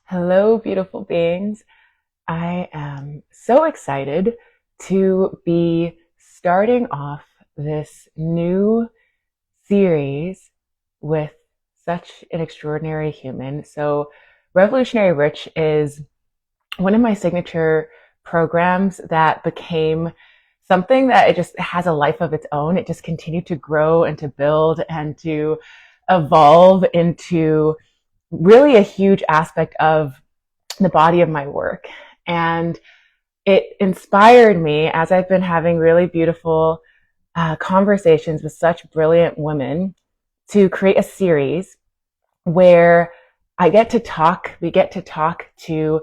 Hello, beautiful beings. I am so excited to be starting off this new series with such an extraordinary human. So, Revolutionary Rich is one of my signature programs that became something that it just has a life of its own. It just continued to grow and to build and to evolve into really a huge aspect of the body of my work. And it inspired me as I've been having really beautiful conversations with such brilliant women to create a series where we get to talk to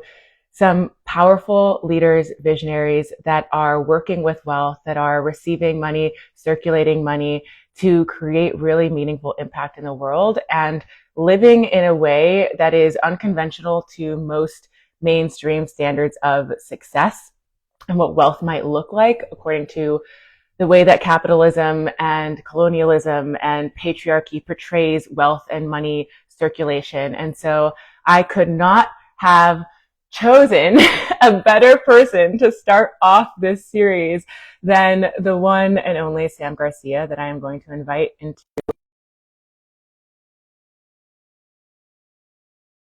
some powerful leaders, visionaries that are working with wealth, that are receiving money, circulating money to create really meaningful impact in the world and living in a way that is unconventional to most mainstream standards of success and what wealth might look like according to the way that capitalism and colonialism and patriarchy portrays wealth and money circulation. And so I could not have chosen a better person to start off this series than the one and only Sam Garcia that I am going to invite into.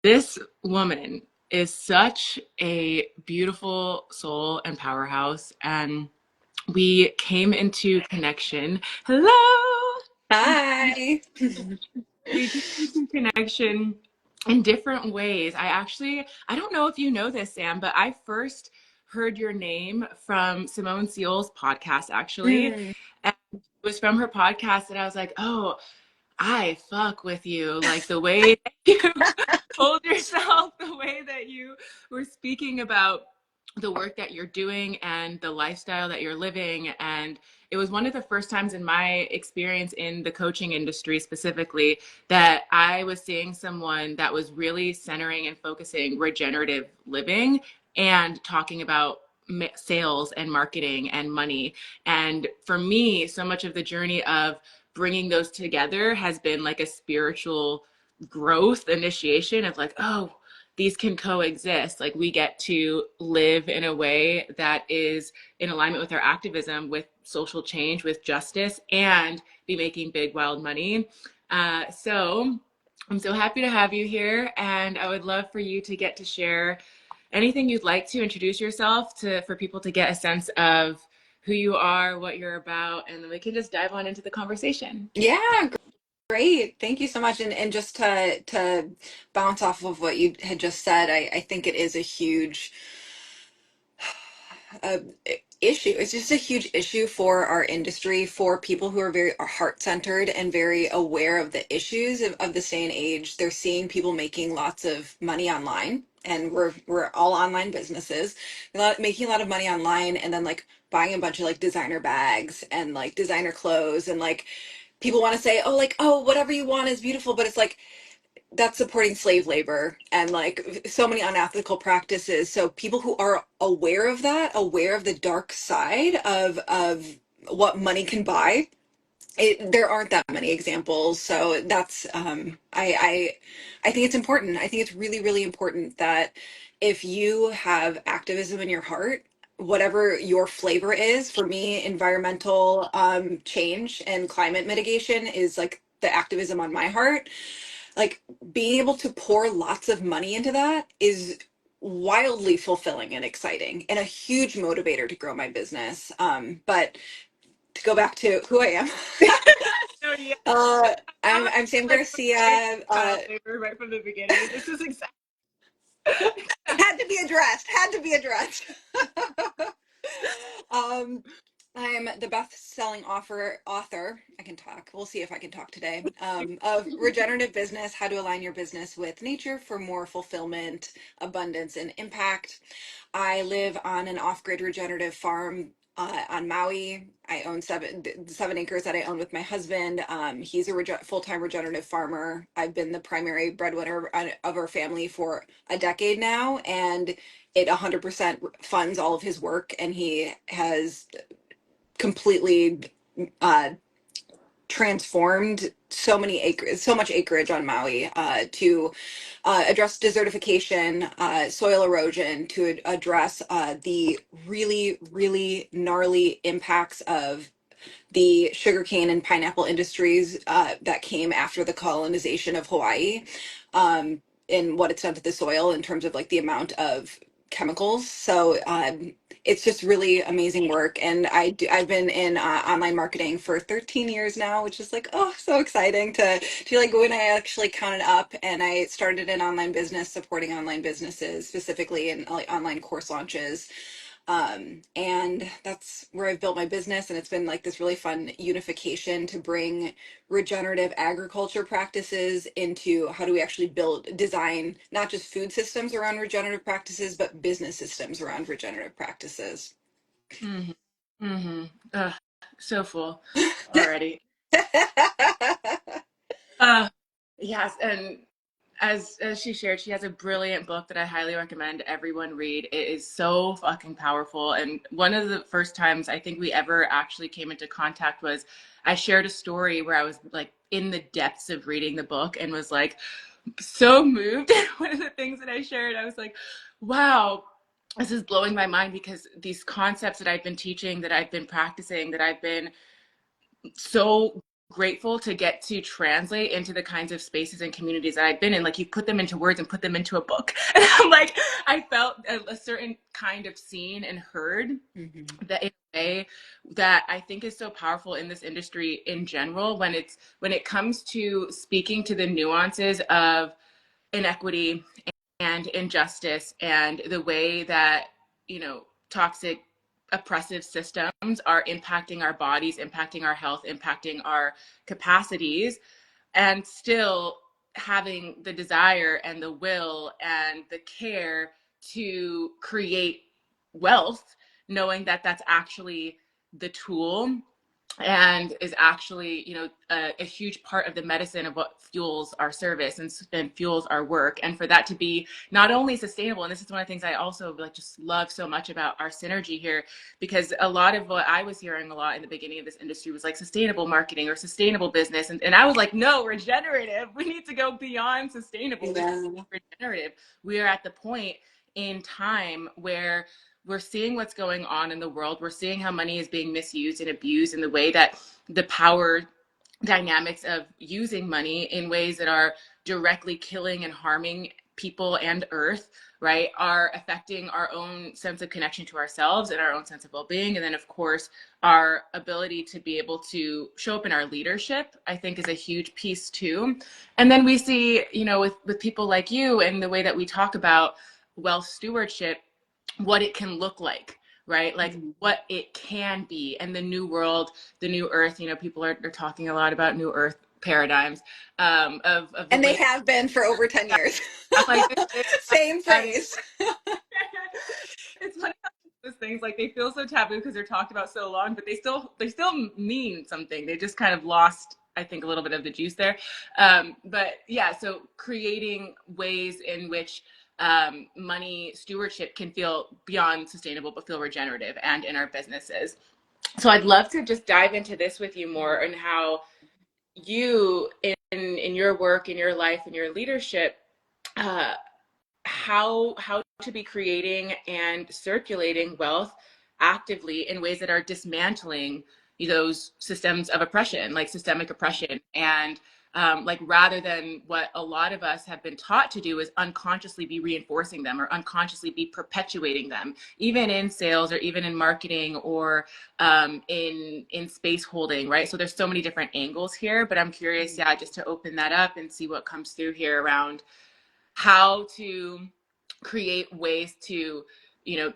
This woman is such a beautiful soul and powerhouse, and we came into connection. Hello! Hi. We came into connection in different ways. I don't know if you know this, Sam, but I first heard your name from Simone Seal's podcast, actually. Mm. And it was from her podcast that I was like, oh, I fuck with you. Like the way that you hold yourself, the way that you were speaking about the work that you're doing and the lifestyle that you're living. And it was one of the first times in my experience in the coaching industry specifically that I was seeing someone that was really centering and focusing regenerative living and talking about sales and marketing and money. And for me, so much of the journey of bringing those together has been like a spiritual growth initiation of like, oh, these can coexist. Like we get to live in a way that is in alignment with our activism, with social change, with justice, and be making big, wild money. So I'm so happy to have you here. And I would love for you to get to share anything you'd like to introduce yourself to for people to get a sense of who you are, what you're about, and then we can just dive on into the conversation. Yeah, great. Thank you so much. And just to bounce off of what you had just said, I think it is a huge uh, issue. It's just a huge issue for our industry, for people who are very heart-centered and very aware of the issues of this day and age. They're seeing people making lots of money online, and we're all online businesses, making a lot of money online, and then like buying a bunch of like designer bags and like designer clothes, and like people want to say, oh, like, oh, whatever you want is beautiful, but it's like that's supporting slave labor and like so many unethical practices. So people who are aware of that, aware of the dark side of what money can buy, there aren't that many examples. So that's I think it's important. I think it's really, really important that if you have activism in your heart, whatever your flavor is, for me, environmental change and climate mitigation is like the activism on my heart. Like being able to pour lots of money into that is wildly fulfilling and exciting and a huge motivator to grow my business. But to go back to who I am, No, yeah, uh, I I'm Sam like Garcia. child labor right from the beginning. This is exactly. Had to be addressed. Had to be addressed. um, I'm the best-selling author. I can talk. We'll see if I can talk today. Of Regenerative Business: How to Align Your Business with Nature for More Fulfillment, Abundance, and Impact. I live on an off-grid regenerative farm on Maui. I own seven acres that I own with my husband. He's a full-time regenerative farmer. I've been the primary breadwinner of our family for a decade now, and it 100% funds all of his work, and he has completely uh, transformed so much acreage on Maui to address desertification, soil erosion, to address the really, really gnarly impacts of the sugarcane and pineapple industries that came after the colonization of Hawaii, and what it's done to the soil in terms of like the amount of chemicals. So it's just really amazing work. And I've been in online marketing for 13 years now, which is like, oh, so exciting to like when I actually counted up, and I started an online business supporting online businesses, specifically in like online course launches, and that's where I've built my business. And it's been like this really fun unification to bring regenerative agriculture practices into how do we actually design not just food systems around regenerative practices, but business systems around regenerative practices. Mm-hmm. Mm-hmm. Ugh, so full already. Uh, yes, and as she shared, she has a brilliant book that I highly recommend everyone read. It is so fucking powerful. And one of the first times I think we ever actually came into contact was I shared a story where I was like in the depths of reading the book and was like so moved. One of the things that I shared, I was like, wow, this is blowing my mind because these concepts that I've been teaching, that I've been practicing, that I've been so grateful to get to translate into the kinds of spaces and communities that I've been in. Like you put them into words and put them into a book. And I'm like, I felt a certain kind of seen and heard Mhm. that in a way that I think is so powerful in this industry in general when it comes to speaking to the nuances of inequity and injustice and the way that, you know, toxic oppressive systems are impacting our bodies, impacting our health, impacting our capacities, and still having the desire and the will and the care to create wealth, knowing that that's actually the tool and is actually, you know, a huge part of the medicine of what fuels our service and fuels our work. And for that to be not only sustainable, and this is one of the things I also like just love so much about our synergy here, because a lot of what I was hearing a lot in the beginning of this industry was like sustainable marketing or sustainable business, and I was like, no, regenerative, we need to go beyond sustainable, we Yeah. regenerative. We are at the point in time where we're seeing what's going on in the world. We're seeing how money is being misused and abused in the way that the power dynamics of using money in ways that are directly killing and harming people and earth, right, are affecting our own sense of connection to ourselves and our own sense of well-being. And then of course our ability to be able to show up in our leadership, I think, is a huge piece too. And then we see, you know, with people like you and the way that we talk about wealth stewardship, what it can look like, right? Like Mhm. what it can be, and the new world, the new earth. You know, people are talking a lot about new earth paradigms, of the And they way have been for over 10 years. I'm like this. Same That phrase. it's funny how those things like they feel so taboo because they're talked about so long, but they still mean something. They just kind of lost, I think, a little bit of the juice there. But yeah, so creating ways in which money stewardship can feel beyond sustainable but feel regenerative, and in our businesses. So I'd love to just dive into this with you more, and how you in your work, in your life, in your leadership, uh, how to be creating and circulating wealth actively in ways that are dismantling those systems of oppression, like systemic oppression. And like rather than what a lot of us have been taught to do is unconsciously be reinforcing them or unconsciously be perpetuating them, even in sales or even in marketing or in space holding, right? So there's so many different angles here, but I'm curious, yeah, just to open that up and see what comes through here around how to create ways to, you know,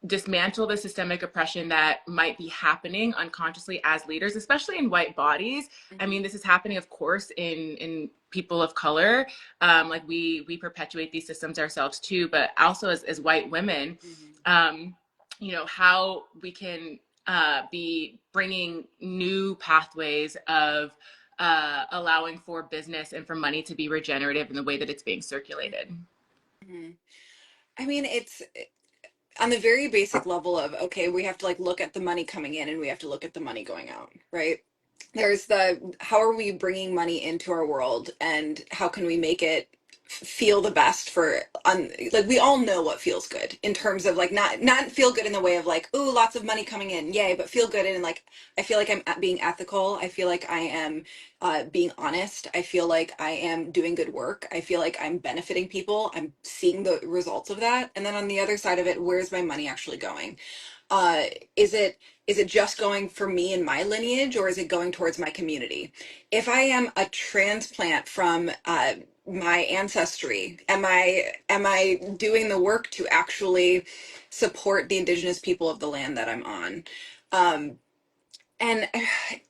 dismantle the systemic oppression that might be happening unconsciously as leaders, especially in white bodies. I Mhm. mean, this is happening, of course, in people of color. Like we perpetuate these systems ourselves too, but also as white women, Mhm. you know, how we can be bringing new pathways of allowing for business and for money to be regenerative in the way that it's being circulated. Mhm. I mean, it's on the very basic level of, okay, we have to like look at the money coming in and we have to look at the money going out, right? there's the how are we bringing money into our world, and how can we make it feel the best for like we all know what feels good in terms of like not feel good in the way of like, ooh, lots of money coming in, yay, but feel good in like, I feel like I'm being ethical, I feel like I am being honest, I feel like I am doing good work, I feel like I'm benefiting people, I'm seeing the results of that. And then on the other side of it, where's my money actually going? uh is it just going for me and my lineage, or is it going towards my community? If I am a transplant from my ancestry, am I doing the work to actually support the indigenous people of the land that I'm on? um and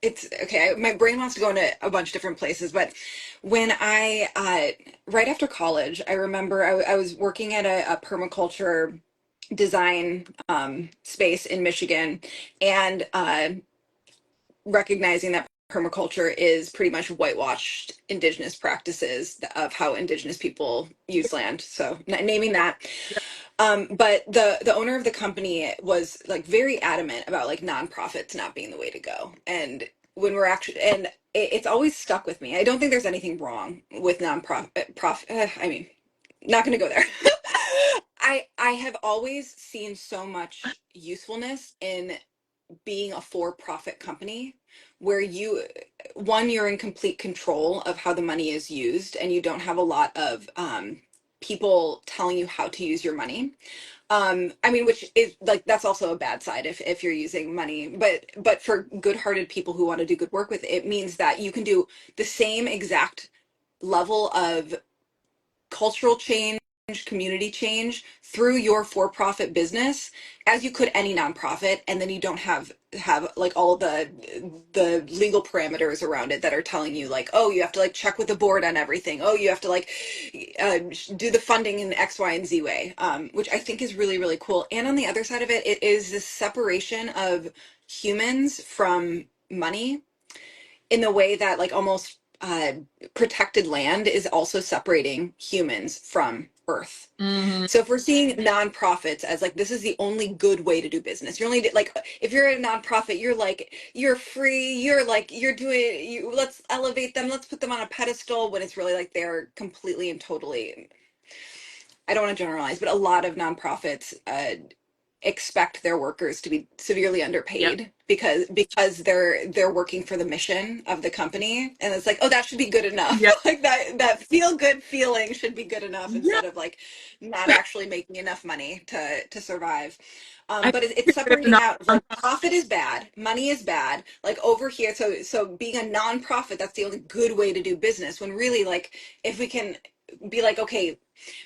it's okay, my brain wants to go into a bunch of different places, but when I right after college, I remember I was working at a permaculture design space in Michigan, and recognizing that permaculture is pretty much whitewashed indigenous practices of how indigenous people use land. So naming that. But the owner of the company was like very adamant about like nonprofits not being the way to go. And when we're actually, and it's always stuck with me. I don't think there's anything wrong with nonprofit. I mean, not going to go there. I have always seen so much usefulness in being a for-profit company, where you're in complete control of how the money is used, and you don't have a lot of people telling you how to use your money. I mean, which is like, that's also a bad side if you're using money, but for good-hearted people who want to do good work with it, it means that you can do the same exact level of cultural change, community change through your for-profit business as you could any nonprofit. And then you don't have like all the legal parameters around it that are telling you like, oh, you have to like check with the board on everything, oh, you have to like do the funding in X, Y, and Z way, which I think is really, really cool. And on the other side of it, it is this separation of humans from money, in the way that like almost protected land is also separating humans from earth. Mhm. So if we're seeing nonprofits as like, this is the only good way to do business, you're only like, if you're a nonprofit, you're like, you're free, you're like, you're doing, let's elevate them, let's put them on a pedestal, when it's really like they're completely and totally, I don't want to generalize, but a lot of nonprofits expect their workers to be severely Yep. underpaid because they're working for the mission of the company, and it's like, oh, that should be good enough. Yep. Like that feel good feeling should be good enough, Yeah. instead of like not actually making enough money to survive. I But it's think there's a separating out of like, nonprofit. profit is bad, money is bad, like over here. So being a nonprofit, that's the only good way to do business, when really like, if we can be like, okay,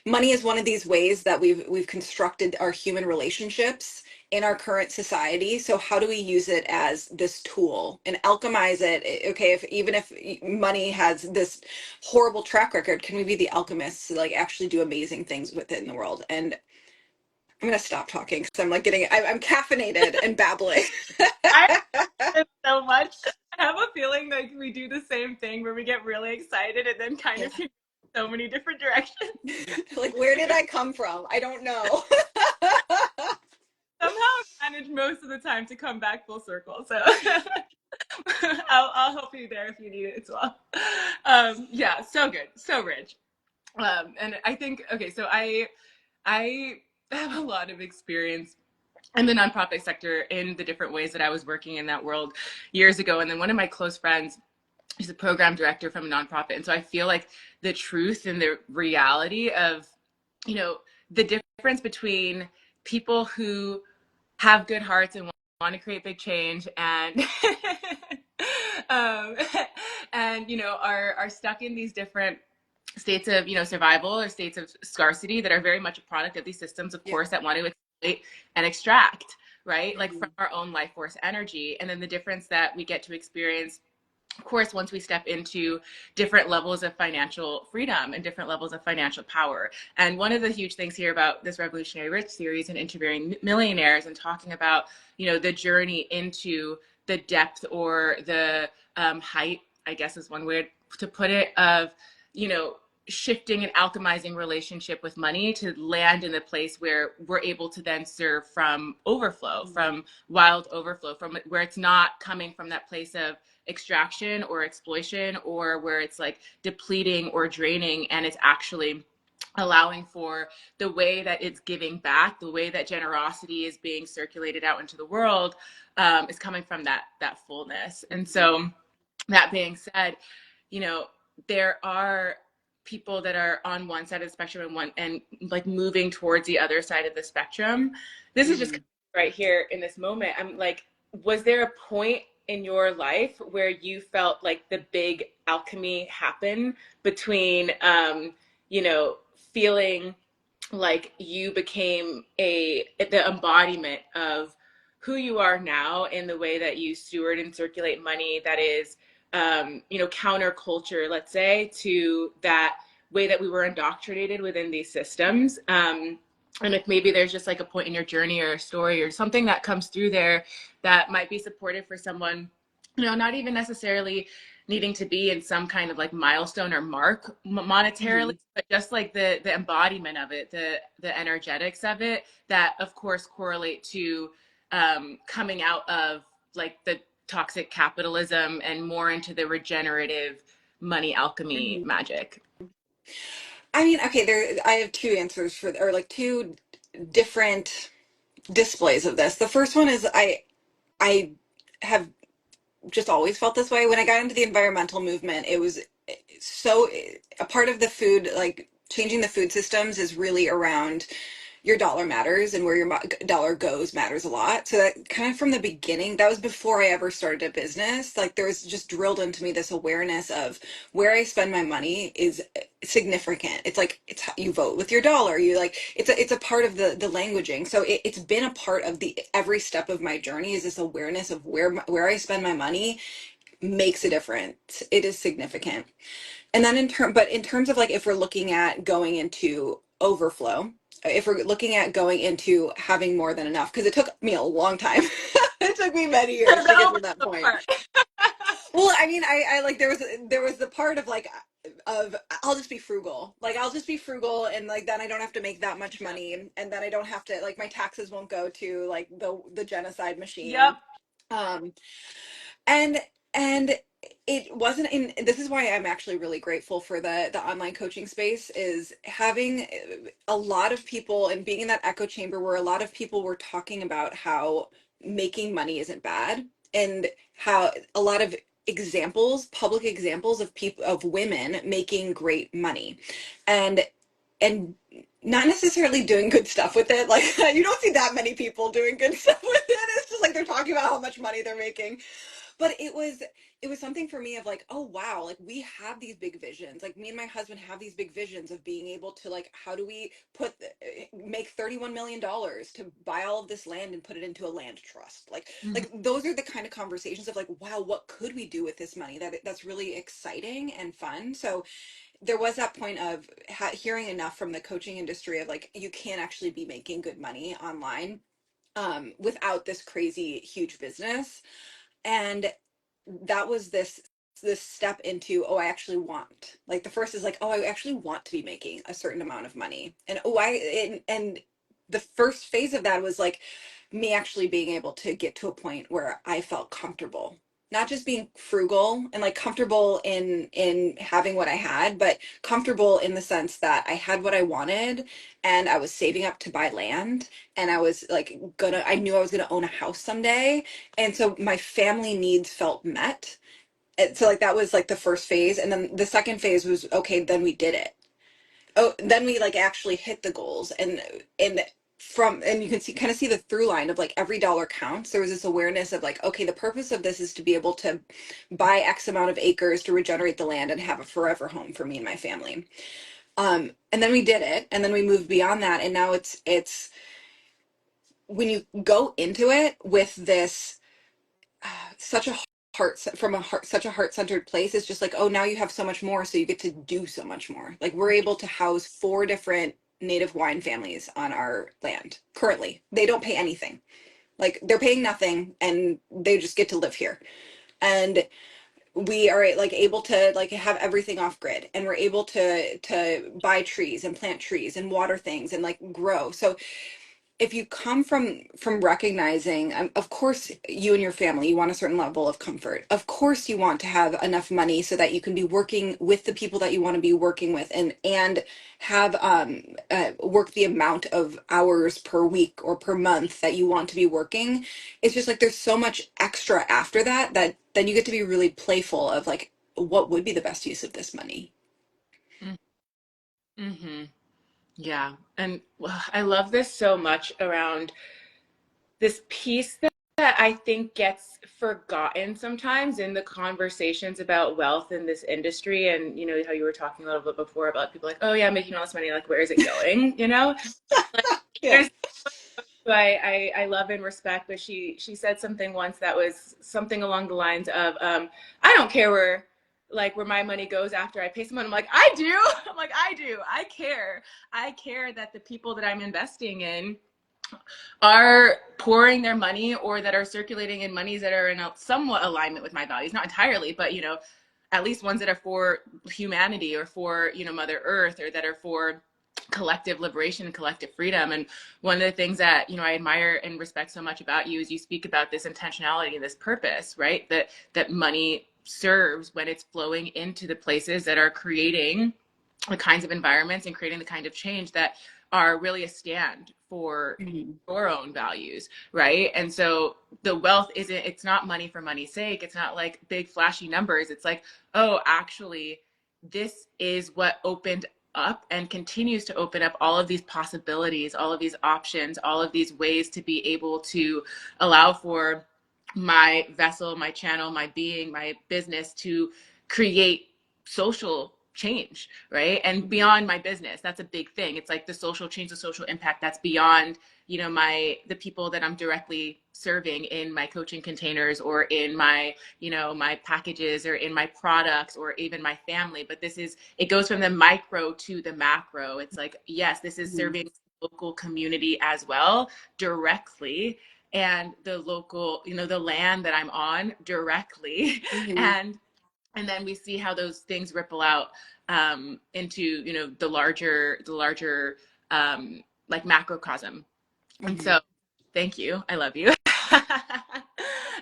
money is one of these ways that we've constructed our human relationships in our current society. So how do we use it as this tool and alchemize it? Okay, if even if money has this horrible track record, can we be the alchemists to like actually do amazing things with it in the world? And I'm gonna stop talking because I'm like I'm caffeinated and babbling. I love it so much. I have a feeling like we do the same thing where we get really excited and then kind Yeah. of can go so many different directions. Like, where did I come from? I don't know. Somehow I manage most of the time to come back full circle. So I'll help you there if you need it as well. Yeah, so good, so rich. And I think, okay, so I have a lot of experience in the nonprofit sector in the different ways that I was working in that world years ago. And then one of my close friends, she's a program director from a nonprofit. And so I feel like the truth and the reality of, you know, the difference between people who have good hearts and want to create big change, and um, and are stuck in these different states of survival or states of scarcity that are very much a product of these systems, of Yeah. course, that want to exploit and extract, right, like Mm-hmm. from our own life force energy. And then the difference that we get to experience, of course, once we step into different levels of financial freedom and different levels of financial power. And one of the huge things here about this Revolutionary Rich series and interviewing millionaires and talking about, the journey into the depth or the height, I guess is one way to put it, of, shifting and alchemizing relationship with money to land in the place where we're able to then serve from overflow, from wild overflow, from where it's not coming from that place of extraction or exploitation, or where it's like depleting or draining, and it's actually allowing for the way that it's giving back, the way that generosity is being circulated out into the world, is coming from that fullness. And so, that being said, you know, there are people that are on one side of the spectrum and like moving towards the other side of the spectrum. This is just right here in this moment. I'm like, was there a point in your life where you felt like the big alchemy happen between you know, feeling like you became the embodiment of who you are now in the way that you steward and circulate money that is you know, counterculture, let's say, to that way that we were indoctrinated within these systems. And if maybe there's just like a point in your journey or a story or something that comes through there that might be supportive for someone, you know, not even necessarily needing to be in some kind of like milestone or mark monetarily, but just like the embodiment of it, the energetics of it, that of course correlate to coming out of like the toxic capitalism and more into the regenerative money alchemy magic. I mean, okay, I have two answers for, or like two different displays of this. The first one is I have just always felt this way. When I got into the environmental movement, it was so a part of the food, like changing the food systems is really around your dollar matters, and where your dollar goes matters a lot. So that kind of from the beginning, that was before I ever started a business. Like there was just drilled into me this awareness of where I spend my money is significant. It's like it's how you vote with your dollar. You like it's a part of the languaging. So it's been a part of the every step of my journey is this awareness of where I spend my money makes a difference. It is significant. And then but in terms of like if we're looking at going into overflow, if we're looking at going into having more than enough, because it took me a long time. It took me many years to get to that point. Well, I mean, I like there was the part of like of I'll just be frugal. Like I'll just be frugal, and like then I don't have to make that much money, and then I don't have to like my taxes won't go to like the genocide machine. Yep. Um and and it wasn't in this is why I'm actually really grateful for the online coaching space, is having a lot of people and being in that echo chamber where a lot of people were talking about how making money isn't bad, and how a lot of public examples of people, of women making great money, and and not necessarily doing good stuff with it. Like you don't see that many people doing good stuff with it. It's just like they're talking about how much money they're making. But it was something for me of like, oh wow, like we have these big visions. Like me and my husband have these big visions of being able to like, how do we make $31 million to buy all of this land and put it into a land trust? Like those are the kind of conversations of like, wow, what could we do with this money that's really exciting and fun. So there was that point of hearing enough from the coaching industry of like, you can actually be making good money online without this crazy huge business. And that was this step into, oh, I actually want, like the first is like, oh, I actually want to be making a certain amount of money. And and the first phase of that was like me actually being able to get to a point where I felt comfortable, not just being frugal and like comfortable in having what I had, but comfortable in the sense that I had what I wanted, and I was saving up to buy land, and I was like I knew I was gonna own a house someday. And so my family needs felt met. And so like that was like the first phase. And then the second phase was, okay, then we did it. Oh, then we like actually hit the goals. And you can kind of see the through line of like every dollar counts. There was this awareness of like, okay, the purpose of this is to be able to buy X amount of acres to regenerate the land and have a forever home for me and my family. And then we did it, and then we moved beyond that, and now it's when you go into it with this such a such a heart-centered place, it's just like, oh, now you have so much more, so you get to do so much more. Like we're able to house 4 different native wine families on our land currently. They don't pay anything. Like they're paying nothing, and they just get to live here. And we are like able to like have everything off grid, and we're able to buy trees and plant trees and water things and like grow. So if you come from recognizing, of course you and your family, you want a certain level of comfort, of course you want to have enough money so that you can be working with the people that you want to be working with, and have work the amount of hours per week or per month that you want to be working. It's just like there's so much extra after that, that then you get to be really playful of like, what would be the best use of this money. Mm-hmm. Yeah. And I love this so much around this piece that I think gets forgotten sometimes in the conversations about wealth in this industry. And, you know, how you were talking a little bit before about people like, oh, yeah, making all this money, like, where is it going? You know, like, Yeah. there's who I love and respect, but she said something once that was something along the lines of, I don't care where my money goes after I pay someone. I'm like, I do. I'm like, I do. I care. I care that the people that I'm investing in are pouring their money, or that are circulating in monies that are in a somewhat alignment with my values, not entirely, but, you know, at least ones that are for humanity, or for, you know, Mother Earth, or that are for collective liberation and collective freedom. And one of the things that, you know, I admire and respect so much about you is you speak about this intentionality and this purpose, right? That money serves when it's flowing into the places that are creating the kinds of environments and creating the kind of change that are really a stand for Mhm. your own values, right? And so the wealth isn't, it's not money for money's sake. It's not like big flashy numbers. It's like, oh, actually, this is what opened up and continues to open up all of these possibilities, all of these options, all of these ways to be able to allow for my vessel, my channel, my being, my business to create social change, right? And beyond my business, that's a big thing. It's like the social change, the social impact that's beyond, you know, the people that I'm directly serving in my coaching containers, or in my, you know, my packages, or in my products, or even my family. But it goes from the micro to the macro. It's like, yes, this is Mhm. serving local community as well, directly, and the local, you know, the land that I'm on directly. Mhm. And then we see how those things ripple out into, you know, the larger like macrocosm. And Mhm. so thank you, I love you.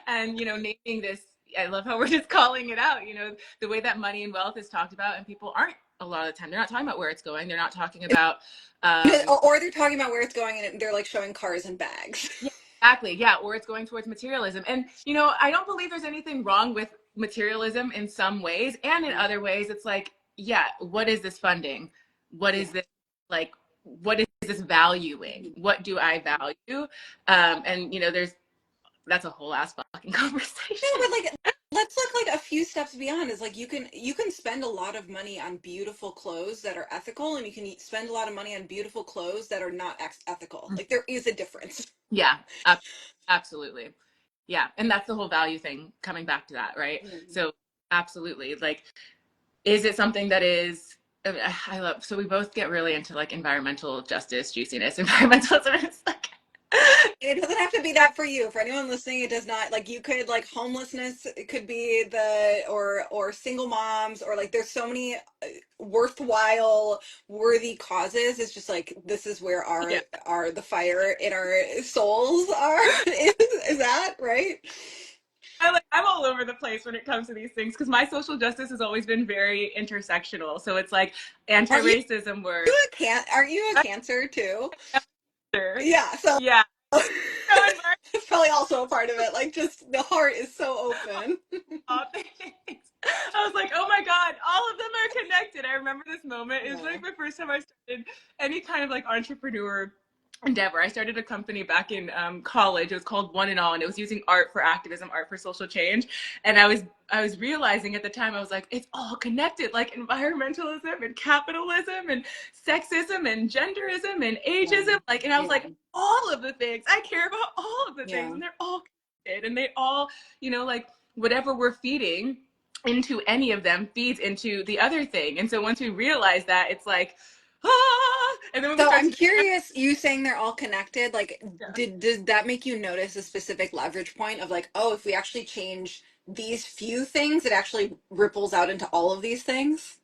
And, you know, naming this, I love how we're just calling it out, you know, the way that money and wealth is talked about, and people aren't, a lot of the time they're not talking about where it's going, they're not talking about Or they're talking about where it's going, and they're like showing cars and bags. yeah, exactly. Yeah, or it's going towards materialism. And, you know, I don't believe there's anything wrong with materialism in some ways, and in other ways it's like, yeah, what is this funding? What is Yeah. this, like, what is this valuing? What do I value? And, you know, that's a whole ass fucking No, conversation. but like, let's look like a few steps beyond. Is like, you can spend a lot of money on beautiful clothes that are ethical, and you can spend a lot of money on beautiful clothes that are not ethical. Like, there is a difference. Yeah, absolutely. Yeah, and that's the whole value thing, coming back to that, right? Mhm. So absolutely, like, is it something that is, I love, so we both get really into like environmental justice juiciness. Environmentalism is like It doesn't have to be that for you. For anyone listening, it does not. Like, you could, like, homelessness, it could be or single moms, or like, there's so many worthwhile, worthy causes. It's just like, this is where yeah. the fire in our souls are. Is that right? I'm all over the place when it comes to these things, because my social justice has always been very intersectional. So it's like Aren't you anti-racism work. aren't you a Cancer too? Sure. Yeah, so Yeah. So environmental it's probably also a part of it. Like, just the heart is so open. things. I was like, oh my God, all of them are connected. I remember this moment. It was Yeah. like the first time I started any kind of like entrepreneur endeavor. I started a company back in college. It was called One and All, and it was using art for activism, art for social change. And I was realizing at the time, I was like, it's all connected, like environmentalism and capitalism and sexism and genderism and Yeah. ageism. Like, and I was Yeah. like, all of the things. I care about all of the things, Yeah. and they're all connected, and they all, you know, like, whatever we're feeding into any of them feeds into the other thing. And so once we realize that, it's like, and then when we So start I'm to curious, you saying they're all connected, like, yeah. did that make you notice a specific leverage point of like, oh, if we actually change these few things, it actually ripples out into all of these things?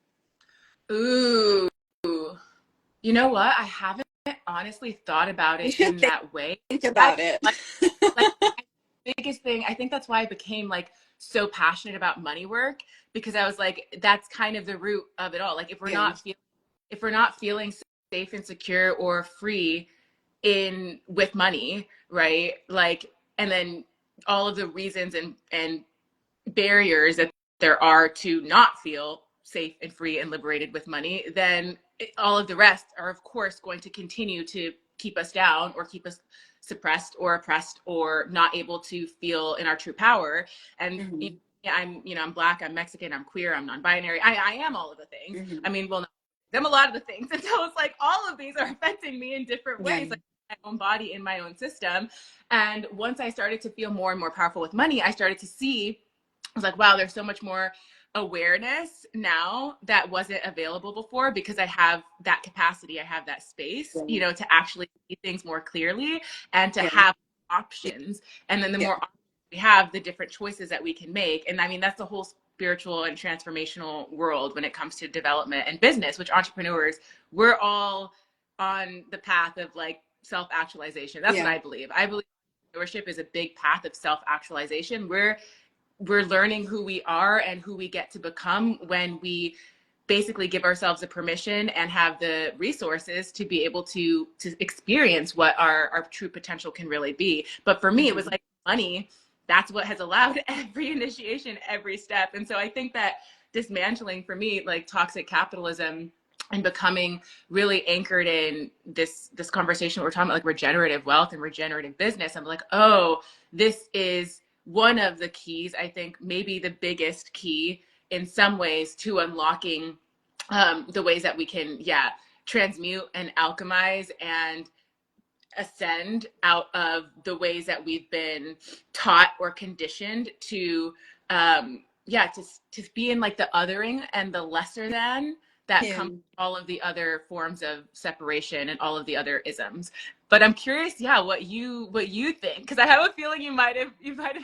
Ooh, you know what? I haven't. honestly thought about You it should in that way. think I about it. like biggest thing, I think that's why I became like so passionate about money work, because I was like, that's kind of the root of it all. Like Yeah. if we're not feeling safe and secure or free in with money, right? Like, and then all of the reasons and barriers that there are to not feel safe and free and liberated with money, then all of the rest are, of course, going to continue to keep us down or keep us suppressed or oppressed or not able to feel in our true power. And Mm-hmm. I'm Black, I'm Mexican, I'm queer, I'm non-binary. I am all of the things. Mm-hmm. I mean, well, no, I'm a lot of the things. And so it's like all of these are affecting me in different Yeah. ways, like my own body in my own system. And once I started to feel more and more powerful with money, I started to see, I was like, wow, there's so much more awareness now that wasn't available before, because I have that capacity, I have that space, Yeah. to actually see things more clearly and to Yeah. have options. And then the Yeah. more options we have, the different choices that we can make. And I mean, that's the whole spiritual and transformational world when it comes to development and business, which entrepreneurs, we're all on the path of like self-actualization. That's what Yeah. I believe. I believe entrepreneurship is a big path of self-actualization. We're learning who we are and who we get to become when we basically give ourselves the permission and have the resources to be able to experience what our true potential can really be. But for me, it was Mm-hmm. like money. That's what has allowed every initiation, every step. And so I think that dismantling for me, like toxic capitalism and becoming really anchored in this conversation we're talking about, like regenerative wealth and regenerative business, I'm like, oh, this is one of the keys, I think maybe the biggest key in some ways to unlocking the ways that we can, transmute and alchemize and ascend out of the ways that we've been taught or conditioned to, to be in like the othering and the lesser than that Yeah. comes from all of the other forms of separation and all of the other isms. But I'm curious, what you think, because I have a feeling you might have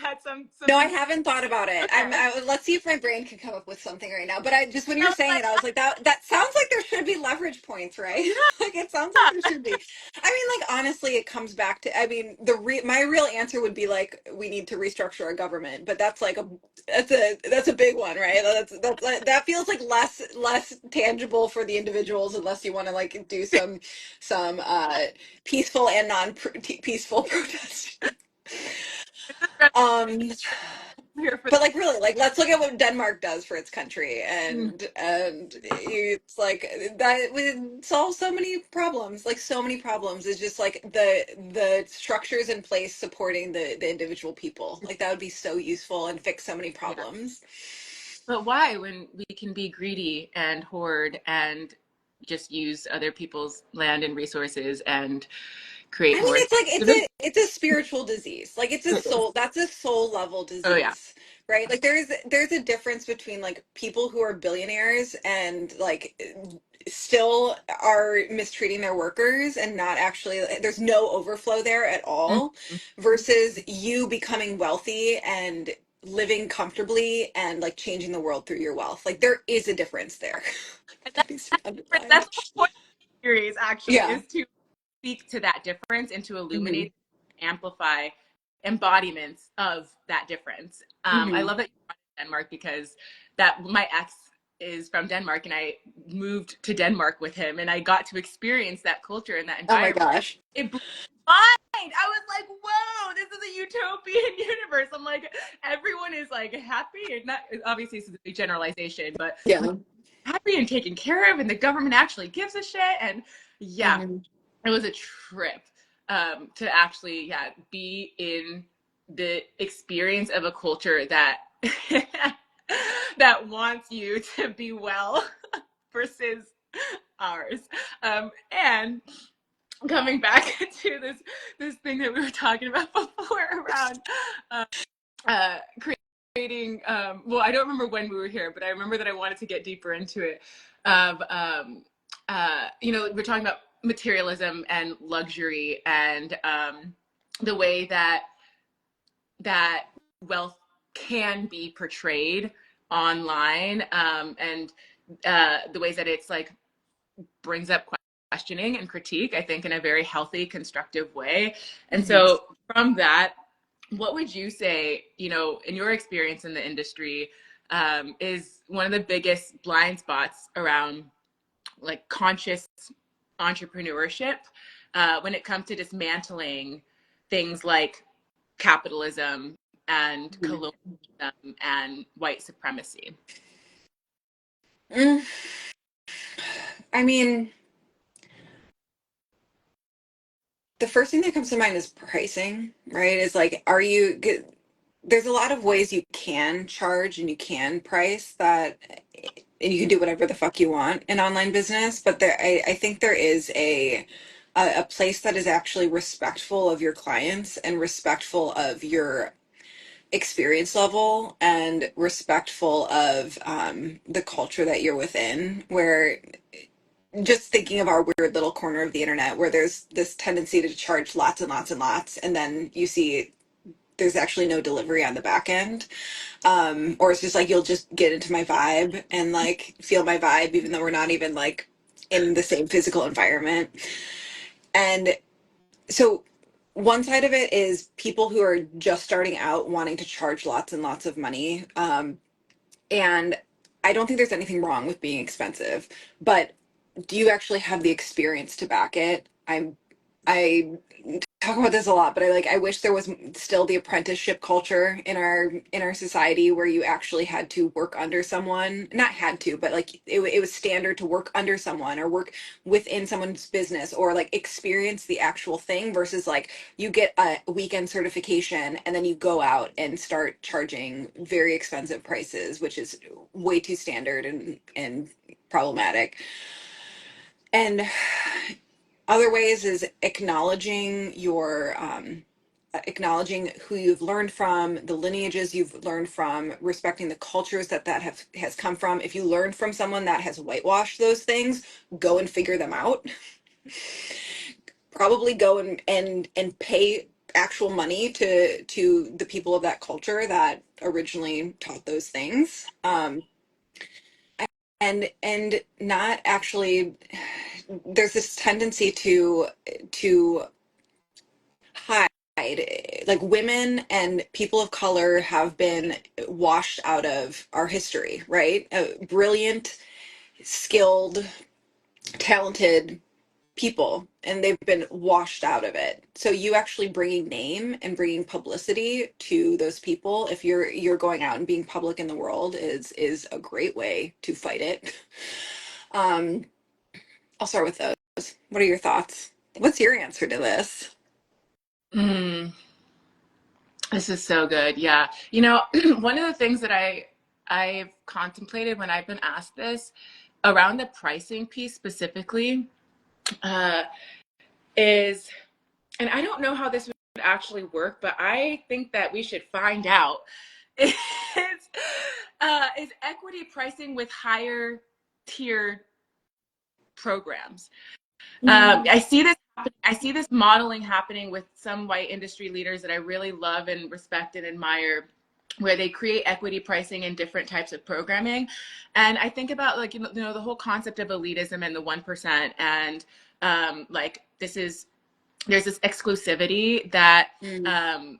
had some No, I things. haven't thought about it. Okay. Let's see if my brain can come up with something right now. But I just, when you're So, saying like, it, I was like, that sounds like there should be leverage points, right? yeah, Like it sounds like there should be. I mean, like honestly, it comes back to. I mean, my real answer would be like we need to restructure our government, but that's a big one, right? That feels like less tangible for the individuals unless you want to like do some peaceful and non peaceful protest. Um, here for but like really, like let's look at what Denmark does for its country, mm, and it's like that would solve so many problems. Like so many problems is just like the structures in place supporting the individual people. Like that would be so useful and fix so many yeah. problems. But why, when we can be greedy and hoard and just use other people's land and resources and I create mean, more it's like division? it's a spiritual disease. Like it's a It is. soul. That's a soul level Oh yeah. disease, right? Like there's a difference between like people who are billionaires and like still are mistreating their workers and not actually there's no overflow there at all Mhm. versus you becoming wealthy and living comfortably and like changing the world through your wealth. Like there is a difference there. And That needs to be that's underlined. the whole point of the series, actually, Yeah. is to speak to that difference and to Hmm. illuminate, amplify embodiments of that difference. I Hmm. love that you brought up Denmark, because that my ex is from Denmark, and I moved to Denmark with him, and I got to experience that culture and that Oh my environment. gosh. It blew my mind. I was like, whoa, this is a utopian universe. I'm like, everyone is like happy, and not obviously this is a big generalization, but like Yeah. happy and taken care of, and the government actually gives a shit. And yeah, Mhm. it was a trip to actually be in the experience of a culture that that wants you to be well versus ours. And coming back to this thing that we were talking about before around uh, uh, creating. Well, I don't remember when we were here, but I remember that I wanted to get deeper into it. Of we're talking about materialism and luxury and the way that wealth can be portrayed online, and the ways that it's like brings up questioning and critique, I think, in a very healthy, constructive way. And Mhm. so from that, what would you say, in your experience in the industry, is one of the biggest blind spots around like conscious entrepreneurship when it comes to dismantling things like capitalism and colonialism and white supremacy? Mm, I mean, the first thing that comes to mind is pricing, right? Is like, there's a lot of ways you can charge and you can price that, and you can do whatever the fuck you want in online business. But I think there is a place that is actually respectful of your clients and respectful of your experience level and respectful of the culture that you're within, where just thinking of our weird little corner of the internet where there's this tendency to charge lots and lots and lots, and then you see there's actually no delivery on the back end. Or it's just like you'll just get into my vibe and like feel my vibe even though we're not even like in the same physical environment. And so one side of it is people who are just starting out wanting to charge lots and lots of money. And I don't think there's anything wrong with being expensive, but do you actually have the experience to back it? I talk about this a lot, but I wish there was still the apprenticeship culture in our society where you actually had to work under someone. Not had to, but like it was standard to work under someone or work within someone's business or like experience the actual thing versus like you get a weekend certification and then you go out and start charging very expensive prices, which is way too standard and problematic. And other ways is acknowledging who you've learned from, the lineages you've learned from, respecting the cultures has come from. If you learn from someone that has whitewashed those things, go and figure them out. Probably go and pay actual money to the people of that culture that originally taught those things. And not actually, there's this tendency to hide, like women and people of color have been washed out of our history, right? Brilliant, skilled, talented people, and they've been washed out of it. So you actually bringing name and bringing publicity to those people, if you're going out and being public in the world, is a great way to fight it. um I'll start with those. What are your thoughts? What's your answer to this? Mm, this is so good. Yeah. One of the things that I've contemplated when I've been asked this around the pricing piece specifically, uh, is, and I don't know how this would actually work, but I think that we should find out, is, is equity pricing with higher tier programs. I see this I see this modeling happening with some white industry leaders that I really love and respect and admire, where they create equity pricing in different types of programming. And I think about like, the whole concept of elitism and the 1%. And like there's this exclusivity that Mm, um,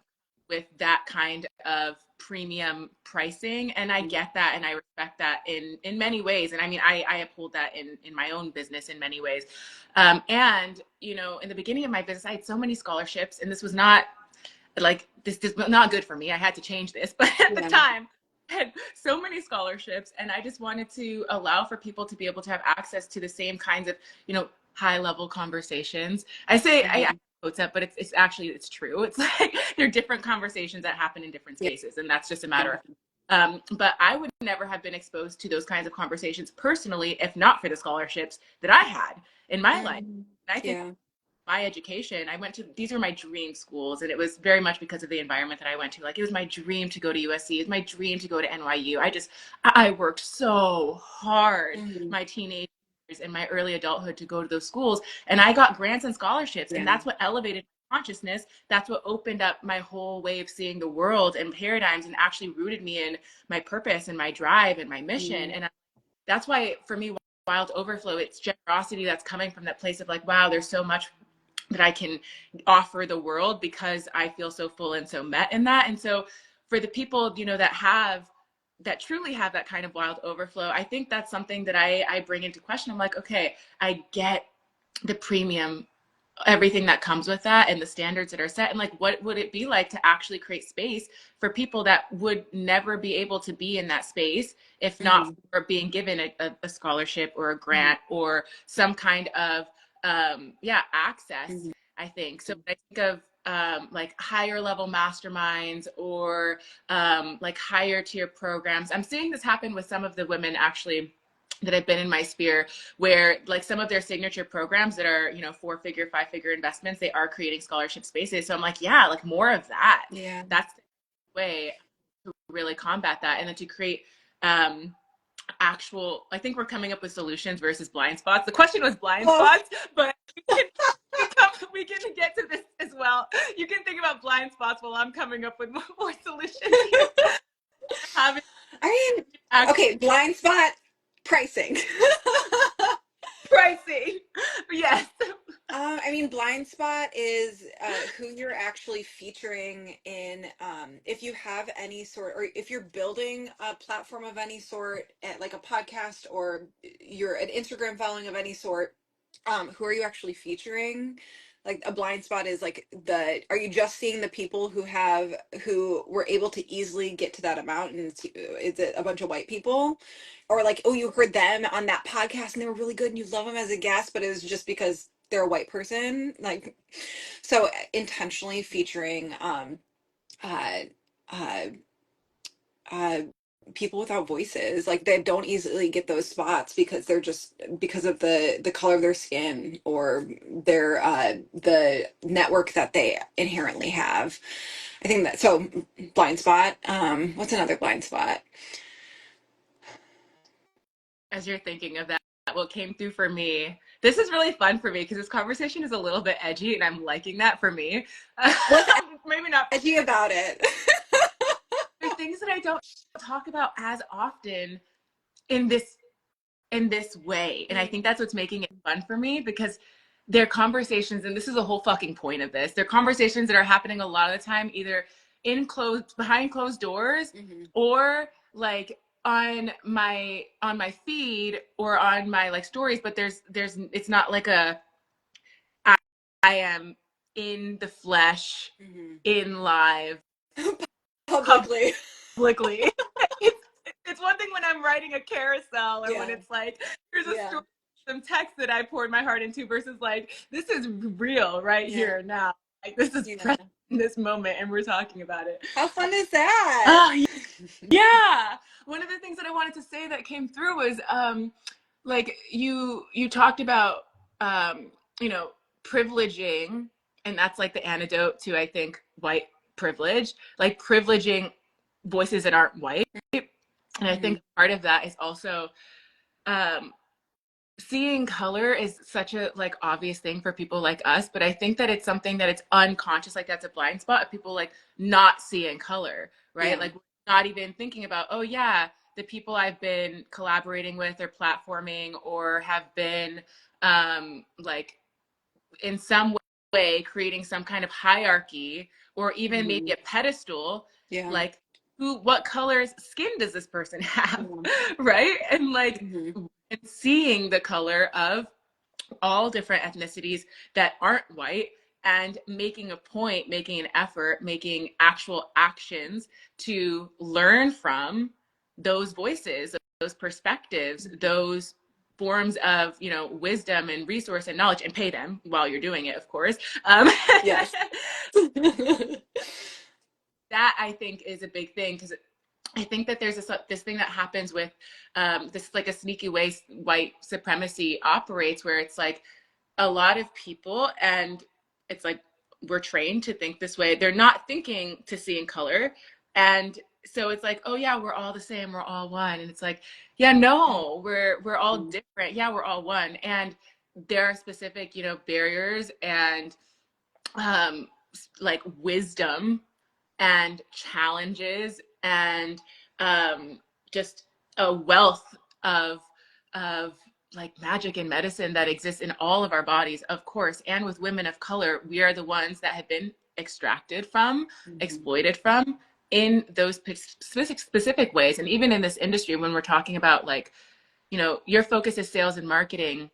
with that kind of premium pricing, and I get that and I respect that in many ways. And I mean, I uphold that in my own business in many ways. And in the beginning of my business, I had so many scholarships, and this was not like this is not good for me. I had to change this, but at the yeah. time I had so many scholarships, and I just wanted to allow for people to be able to have access to the same kinds of high level conversations. I say I Mhm. quotes that, but it's actually it's true. It's like there are different conversations that happen in different Yeah. spaces, and that's just a matter of but I would never have been exposed to those kinds of conversations personally if not for the scholarships that I had in my life. Mhm. And I think Yeah. my education, I went to, these were my dream schools, and it was very much because of the environment that I went to. Like, it was my dream to go to USC. It was my dream to go to NYU. I worked so hard Mhm. my teenage years and my early adulthood to go to those schools, and I got grants and scholarships, and Yeah. that's what elevated my consciousness. That's what opened up my whole way of seeing the world and paradigms, and actually rooted me in my purpose and my drive and my mission. Mhm. And that's why, for me, wild overflow. It's generosity that's coming from that place of like, wow, there's so much that I can offer the world because I feel so full and so met in that. And so for the people, you know, that truly have that kind of wild overflow, I think that's something that I bring into question. I'm like, okay, I get the premium, everything that comes with that and the standards that are set, and like what would it be like to actually create space for people that would never be able to be in that space if not for being given a scholarship or a grant or some kind of access. I think so. When I think of like higher level masterminds or like higher tier programs, I'm seeing this happen with some of the women actually that have been in my sphere, where like some of their signature programs that are, you know, 4-figure, 5-figure investments, they are creating scholarship spaces. So I'm like, yeah, like more of that. Yeah. That's the way to really combat that. And then to create actual, I think we're coming up with solutions versus blind spots. The question was blind spots, but we can get to this as well. You can think about blind spots while I'm coming up with more solutions here. Having Okay, blind spot pricing. Pricing. Yes. I mean, blind spot is who you're actually featuring in, if you have any sort, or if you're building a platform of any sort, like a podcast, or you're an Instagram following of any sort, who are you actually featuring? Like a blind spot is like are you just seeing the people who were able to easily get to that amount, and is it a bunch of white people? Or like, oh, you heard them on that podcast and they were really good and you love them as a guest, but it was just because they're a white person. Like, so intentionally featuring uh uh uh people without voices, like they don't easily get those spots because they're just because of the color of their skin or their the network that they inherently have. I think that, so blind spot. What's another blind spot? As you're thinking of that, what came through for me, this is really fun for me because this conversation is a little bit edgy and I'm liking that for me. What's Maybe not edgy about it? There's things that I don't talk about as often in this way. And I think that's what's making it fun for me, because they're conversations, and this is the whole fucking point of this. They're conversations that are happening a lot of the time, either behind closed doors, or like on my feed or on my like stories, but there's it's not like I, I am in the flesh, in live, Publicly. publicly. It's one thing when I'm writing a carousel, or when it's like here's a story, some text that I poured my heart into, versus like this is real right here now. Like this is present in this moment, and we're talking about it. How fun is that? Yeah. One of the things that I wanted to say that came through was like you talked about you know, privileging, and that's like the antidote to, I think, white privilege, like privileging voices that aren't white. And I think part of that is also um, seeing color is such a like obvious thing for people like us, but I think that it's something that it's unconscious, like that's a blind spot of people like not seeing color, right? Like not even thinking about, oh yeah, the people I've been collaborating with or platforming or have been like in some way creating some kind of hierarchy, or even maybe a pedestal, like what color's skin does this person have? Right? And like seeing the color of all different ethnicities that aren't white, and making a point, making an effort, making actual actions to learn from those voices, those perspectives, those forms of, you know, wisdom and resource and knowledge, and pay them while you're doing it, of course. Yes. That I think is a big thing, because I think that there's this thing that happens with this, like a sneaky way white supremacy operates, where it's like a lot of people, and it's like we're trained to think this way. They're not thinking to see in color. And so it's like, oh yeah, we're all the same, we're all one. And it's like, yeah, no, we're all different. Yeah, we're all one. And there are specific, you know, barriers and like wisdom and challenges and just a wealth of like magic in medicine that exists in all of our bodies, of course. And with women of color, we are the ones that have been extracted from, Mhm. exploited from in those specific ways. And even in this industry, when we're talking about like, you know, your focus is sales and marketing,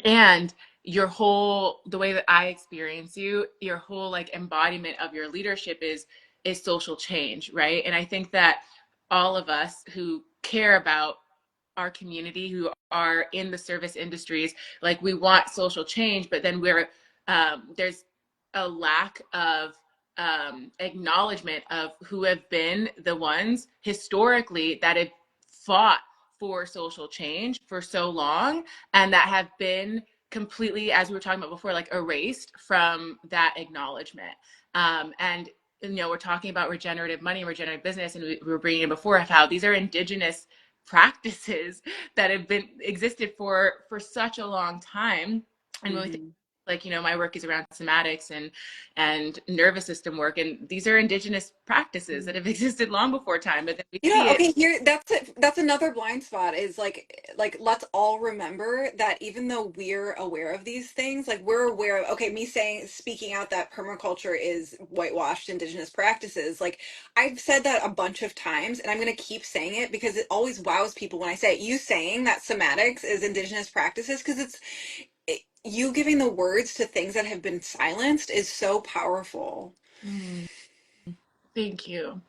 and your whole, the way that I experience you, your whole like embodiment of your leadership is social change, right? And I think that all of us who care about our community, who are in the service industries, like we want social change, but then there's a lack of acknowledgement of who have been the ones historically that have fought for social change for so long, and that have been completely, as we were talking about before, like erased from that acknowledgement. And you know, we're talking about regenerative money and regenerative business, and we were bringing in before of how these are indigenous practices that have been existed for such a long time. And when we think, Mhm. like, you know, my work is around somatics and nervous system work, and these are indigenous practices that have existed long before time, but then we You know, see it. okay, here that's it. That's another blind spot is like let's all remember that even though we're aware of these things, like we're aware of okay, me saying speaking out that permaculture is whitewashed indigenous practices. Like I've said that a bunch of times and I'm going to keep saying it because it always wows people when I say it. You saying that somatics is indigenous practices because you giving the words to things that have been silenced is so powerful. Mm, thank you.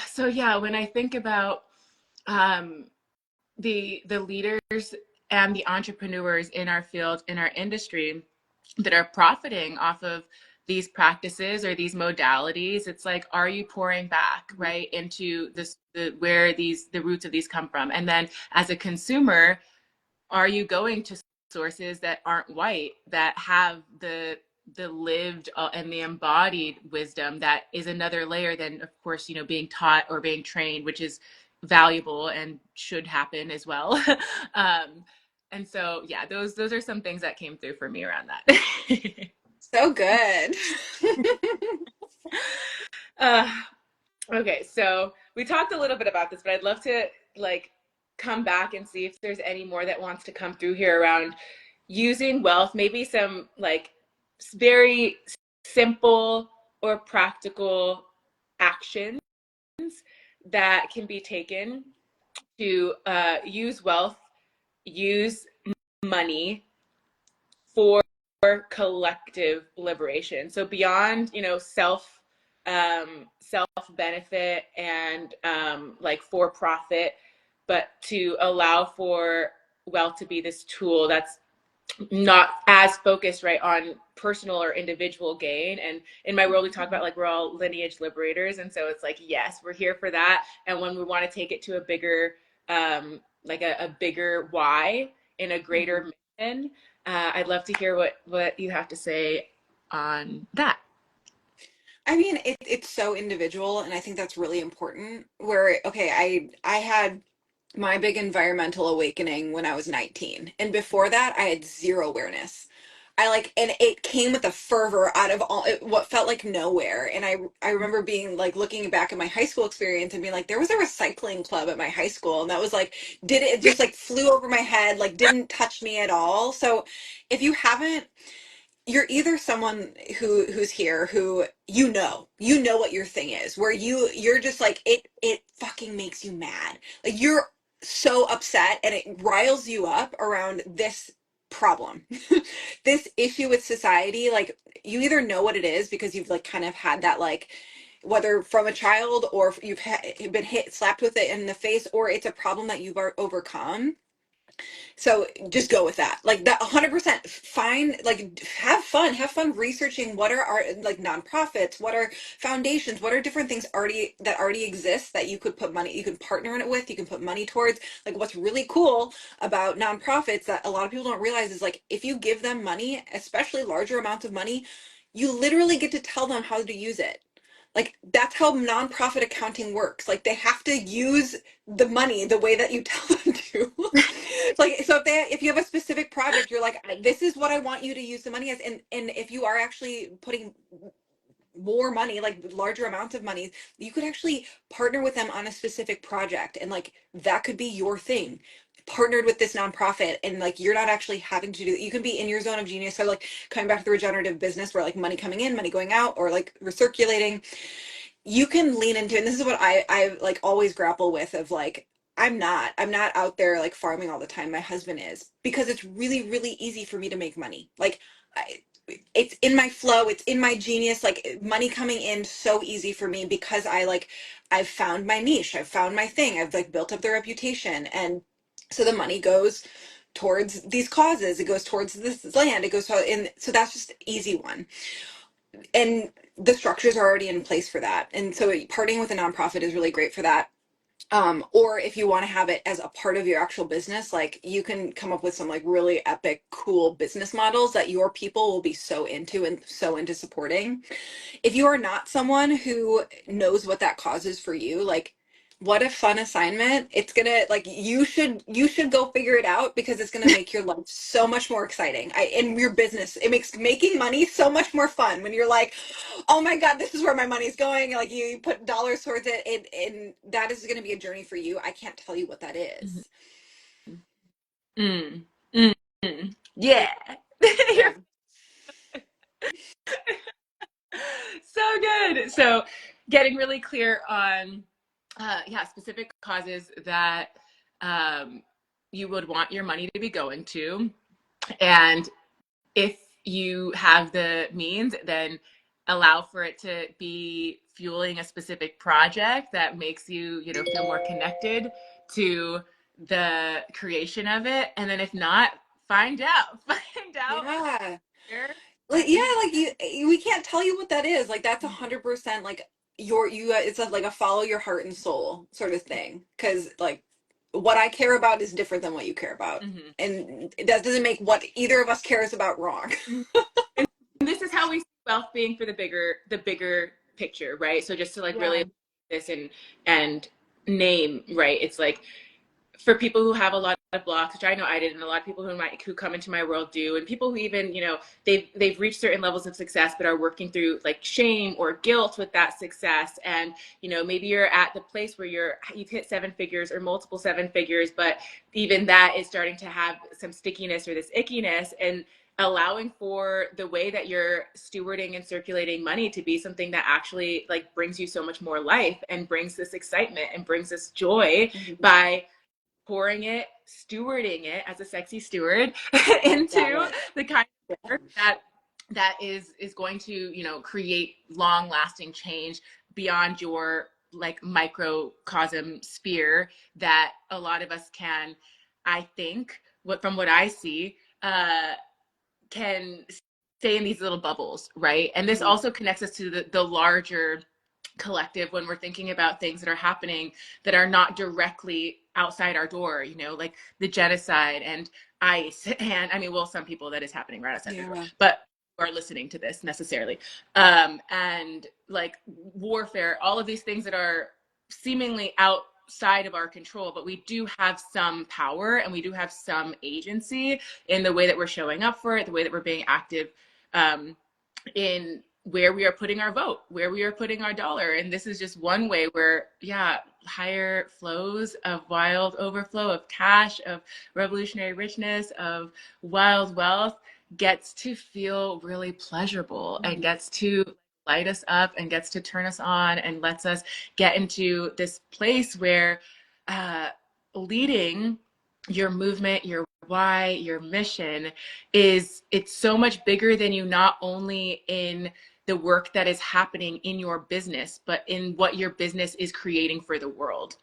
So yeah, when I think about um, the leaders and the entrepreneurs in our field, in our industry, that are profiting off of these practices or these modalities, it's like, are you pouring back right into this, where the roots of these come from? And then as a consumer, are you going to sources that aren't white, that have the lived and the embodied wisdom that is another layer than, of course, you know, being taught or being trained, which is valuable and should happen as well. um, and so, yeah, those are some things that came through for me around that. So good. uh, okay, so we talked a little bit about this, but I'd love to like come back and see if there's any more that wants to come through here around using wealth, maybe some like very simple or practical actions that can be taken to use wealth, use money for collective liberation. So beyond, you know, self benefit and like for profit, but to allow for wealth to be this tool that's not as focused right on personal or individual gain. And in my world we talk about like we're all lineage liberators, and so it's like, yes, we're here for that. And when we want to take it to a bigger like a bigger why in a greater mission, I'd love to hear what you have to say on that. I mean, it's so individual, and I think that's really important. Where, okay, I had my big environmental awakening when I was 19, and before that, I had zero awareness. And it came with a fervor out of what felt like nowhere. And I remember being like looking back at my high school experience and being like, there was a recycling club at my high school, and that was like, did it just like flew over my head, like didn't touch me at all. So, if you haven't you're either someone who's here who you know what your thing is where you're just like it fucking makes you mad, like you're so upset and it riles you up around this problem, this issue with society. Like you either know what it is because you've like kind of had that, like whether from a child or you've been hit slapped with it in the face, or it's a problem that you've overcome. So just go with that. Like that 100% fine, like have fun researching what are our like nonprofits, what are foundations, what are different things already exist that you could put money, you can partner in it with, you can put money towards. Like what's really cool about nonprofits that a lot of people don't realize is like if you give them money, especially larger amounts of money, you literally get to tell them how to use it. Like that's how nonprofit accounting works. Like they have to use the money the way that you tell them to. Like so if you have a specific project, you're like, this is what I want you to use the money as, and if you are actually putting more money, like larger amounts of money, you could actually partner with them on a specific project, and like that could be your thing. partnered with this nonprofit, and like you're not actually having to do it. You can be in your zone of genius. So like coming back to the regenerative business where like money coming in, money going out, or like recirculating, you can lean into, and this is what I like always grapple with, of like I'm not out there like farming all the time. My husband is, because it's really really easy for me to make money. Like I, it's in my flow, it's in my genius, like money coming in so easy for me because I've found my niche, I've found my thing, I've like built up the reputation, and so the money goes towards these causes, it goes towards this land, it goes to, and so that's just easy one, and the structures are already in place for that. And so partnering with a nonprofit is really great for that. Or if you want to have it as a part of your actual business, like you can come up with some like really epic, cool business models that your people will be so into and so into supporting. If you are not someone who knows what that causes for you, like what a fun assignment. It's gonna, like, you should go figure it out, because it's gonna make your life so much more exciting. In your business, it makes making money so much more fun when you're like, oh my god, this is where my money's going. Like you put dollars towards it, and that is gonna be a journey for you. I can't tell you what that Mhm. is. Mm. Mm. Mm. Yeah. Yeah. So good. So getting really clear on yeah, specific causes that um, you would want your money to be going to. And if you have the means, then allow for it to be fueling a specific project that makes you, you know, feel more connected to the creation of it. And then if not, find out, find out Yeah. where Like, yeah, and like we can't tell you what that is. Like that's 100% like it's like a follow your heart and soul sort of thing. Because like what I care about is different than what you care about, mm-hmm. and that doesn't make what either of us cares about wrong. And this is how we see wealth being for the bigger picture, right? So just to like Yeah. really this and name, right? It's like for people who have a lot of blocks, which I know I did, and a lot of people who come into my world do, and people who even, you know, they've reached certain levels of success but are working through like shame or guilt with that success. And you know, maybe you're at the place where you've hit seven figures or multiple seven figures, but even that is starting to have some stickiness or this ickiness, and allowing for the way that you're stewarding and circulating money to be something that actually like brings you so much more life and brings this excitement and brings this joy Mhm. by pouring it, stewarding it as a sexy steward Got into it. the kind of Yeah. work that is going to, you know, create long lasting change beyond your like microcosm sphere that a lot of us can, I think, from what I see, can stay in these little bubbles, right? And this Mhm. also connects us to the larger collective when we're thinking about things that are happening that are not directly outside our door, you know, like the genocide and ICE. And I mean, well, some people that is happening right outside their door, Yeah. but are listening to this necessarily. And like warfare, all of these things that are seemingly outside of our control, but we do have some power and we do have some agency in the way that we're showing up for it, the way that we're being active in where we are putting our vote, where we are putting our dollar. And this is just one way where, yeah, higher flows of wild overflow of cash, of revolutionary richness, of wild wealth gets to feel really pleasurable and Mhm. gets to light us up and gets to turn us on and lets us get into this place where leading your movement, your why, your mission it's so much bigger than you, not only in the work that is happening in your business, but in what your business is creating for the world.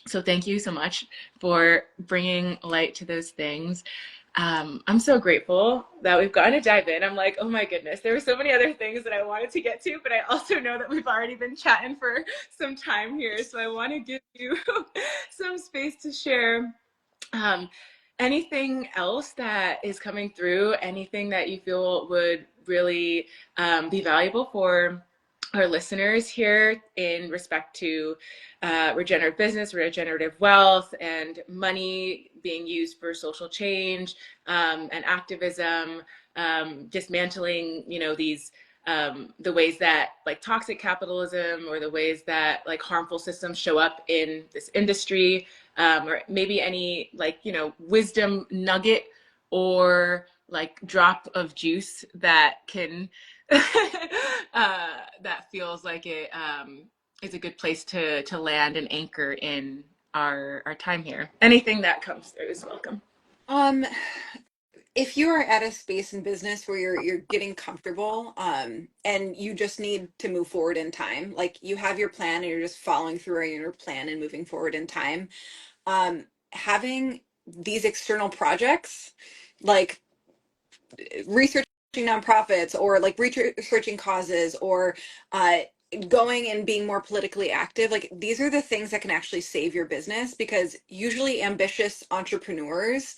So thank you so much for bringing light to those things. I'm so grateful that we've gotten to dive in. I'm like, oh my goodness, there were so many other things that I wanted to get to, but I also know that we've already been chatting for some time here. So I want to give you some space to share um, anything else that is coming through, anything that you feel would really be valuable for our listeners here in respect to regenerative business, regenerative wealth, and money being used for social change and activism, dismantling, you know, these the ways that like toxic capitalism or the ways that like harmful systems show up in this industry, or maybe any like, you know, wisdom nugget or like drop of juice that can that feels like it is a good place to land and anchor in our time here. Anything that comes through is welcome. Um, if you are at a space in business where you're getting comfortable, and you just need to move forward in time, like you have your plan and you're just following through on your plan and moving forward in time, having these external projects, like researching nonprofits or like researching causes or going and being more politically active, like these are the things that can actually save your business, because usually ambitious entrepreneurs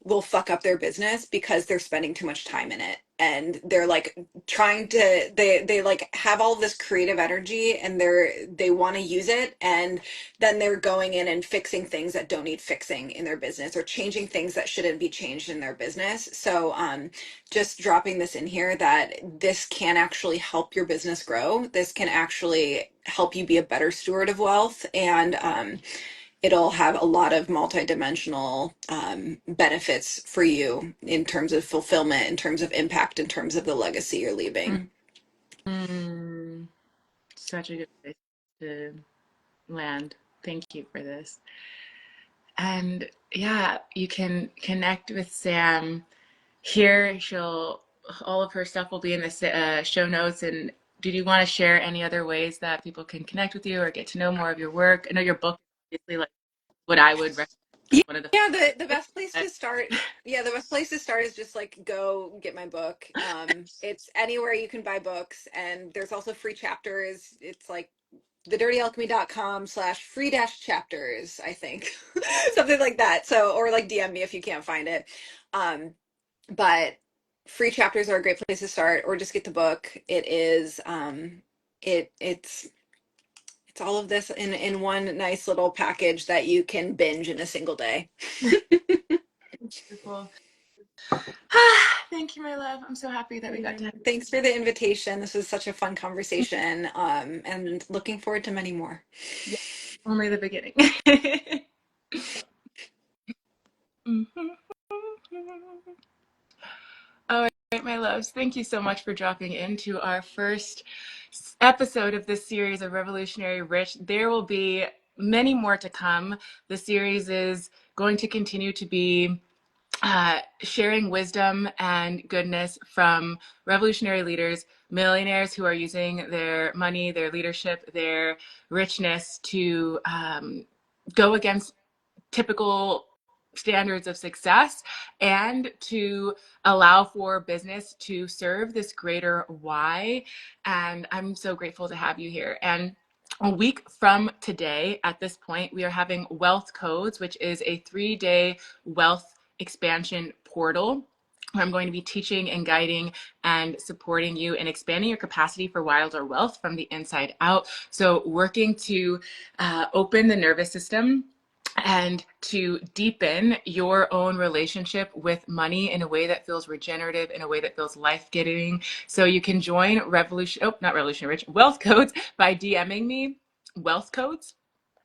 will fuck up their business because they're spending too much time in it, and they're like trying to they like have all this creative energy and they want to use it, and then they're going in and fixing things that don't need fixing in their business, or changing things that shouldn't be changed in their business. So just dropping this in here, that this can actually help your business grow. This can actually help you be a better steward of wealth, and it'll have a lot of multidimensional benefits for you in terms of fulfillment, in terms of impact, in terms of the legacy you're leaving. Mm, such a good place to land. Thank you for this. And yeah, you can connect with Sam here. All of her stuff will be in the show notes. And did you want to share any other ways that people can connect with you or get to know more of your work? I know your book is obviously like what I would recommend as one of the Yeah, the books. best place to start. Yeah, the best place to start is just like go get my book. It's anywhere you can buy books, and there's also free chapters. It's like thedirtyalchemy.com/free dash chapters, I think. Something like that. So, or like DM me if you can't find it. But free chapters are a great place to start, or just get the book. It is it's all of this in one nice little package that you can binge in a single day. Beautiful. Thank you, my love. I'm so happy that we got to have Thanks for the invitation. This was such a fun conversation, and looking forward to many more. yeah, only the beginning. All right, my loves, thank you so much for dropping into our first episode of this series of Revolutionary Rich. There will be many more to come. The series is going to continue to be sharing wisdom and goodness from revolutionary leaders, millionaires who are using their money, their leadership, their richness to go against typical standards of success and to allow for business to serve this greater why. And I'm so grateful to have you here. And a week from today, at this point, we are having Wealth Codes, which is a 3-day wealth expansion portal where I'm going to be teaching and guiding and supporting you in expanding your capacity for wilder wealth from the inside out. So working to open the nervous system and to deepen your own relationship with money in a way that feels regenerative, in a way that feels life-giving. So you can join not Revolutionary Rich, Wealth Codes by DMing me, Wealth Codes,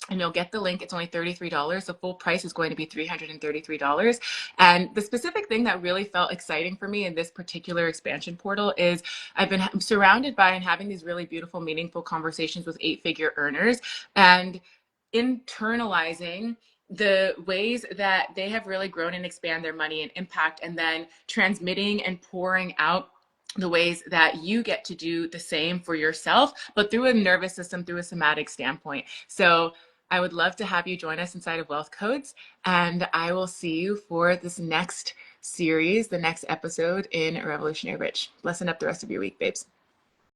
and you'll get the link. It's only $33. The full price is going to be $333. And the specific thing that really felt exciting for me in this particular expansion portal is I'm surrounded by and having these really beautiful, meaningful conversations with 8-figure earners, and internalizing the ways that they have really grown and expand their money and impact, and then transmitting and pouring out the ways that you get to do the same for yourself, but through a nervous system, through a somatic standpoint. So I would love to have you join us inside of Wealth Codes, and I will see you for this next series, the next episode in Revolutionary Rich. Lesson up the rest of your week, babes.